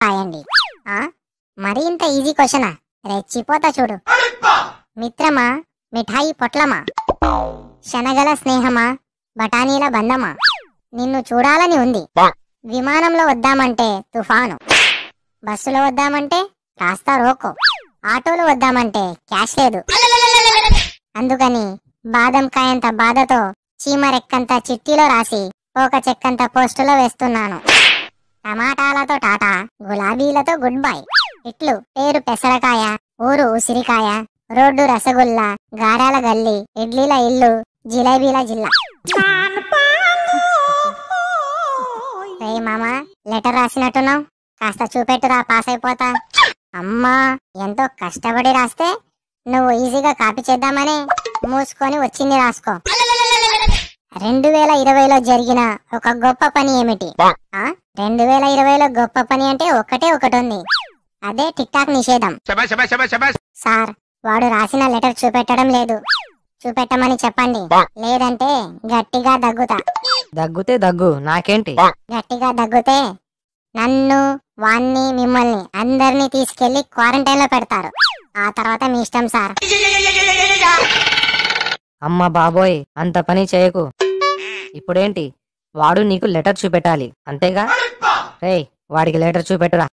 రాయండి. మరి ఇంత ఈజీ క్వశ్చనా? రెచ్చిపోతా చూడు. మిత్రమా మిఠాయి పొట్లమా, శనగల స్నేహమా, బఠానీల బంధమా, నిన్ను చూడాలని ఉంది. విమానంలో వద్దామంటే తుఫాను, బస్సులో వద్దామంటే రాస్తా రోకో, ఆటోలో వద్దామంటే క్యాష్ లేదు. అందుకని బాదం కాయంత బాధతో చీమరెక్కంత చిట్టిలో రాసి ఒక చెక్కంత పోస్టులో వేస్తున్నాను. టమాటాలతో టాటా, గులాబీలతో గుడ్ బై. ఇట్లు పేరు పెసరకాయ, ఊరు ఉసిరికాయ, రోడ్డు రసగుల్లా, గారాల గల్లి, ఇడ్లీల ఇల్లు, జిలేబీల జిల్లా. రే మామా, లెటర్ రాసినట్టున్నావు, కాస్త చూపెట్టురా, పాస్ అయిపోతా. అమ్మా, ఎంతో కష్టపడి రాస్తే నువ్వు ఈజీగా కాపీ చేద్దామని మూసుకొని వచ్చింది రాసుకో. 2020లో జరిగిన ఒక గొప్ప పని ఏమిటి? 2020లో గొప్ప పని అంటే ఒకటే ఒకటి ఉంది, అదే టిక్ టాక్ నిషేధం. సార్, వాడు రాసిన లెటర్ చూపెట్టడం లేదు, చూపెట్టమని చెప్పండి, లేదంటే గట్టిగా దగ్గుతా. దగ్గుతే దగ్గు, నాకేంటి? గట్టిగా దగ్గుతే నన్ను, వాణ్ణి, మిమ్మల్ని అందరినీ తీసుకెళ్లి క్వారంటైన్ లో పెడతారు. ఆ తర్వాత మీ ఇష్టం సార్. అమ్మ బాబోయ్, అంత పని చేయకు. ఇప్పుడేంటి, వాడు నీకు లెటర్ చూపెట్టాలి అంతేగా? రేయ్, వాడికి లెటర్ చూపెట్టురా.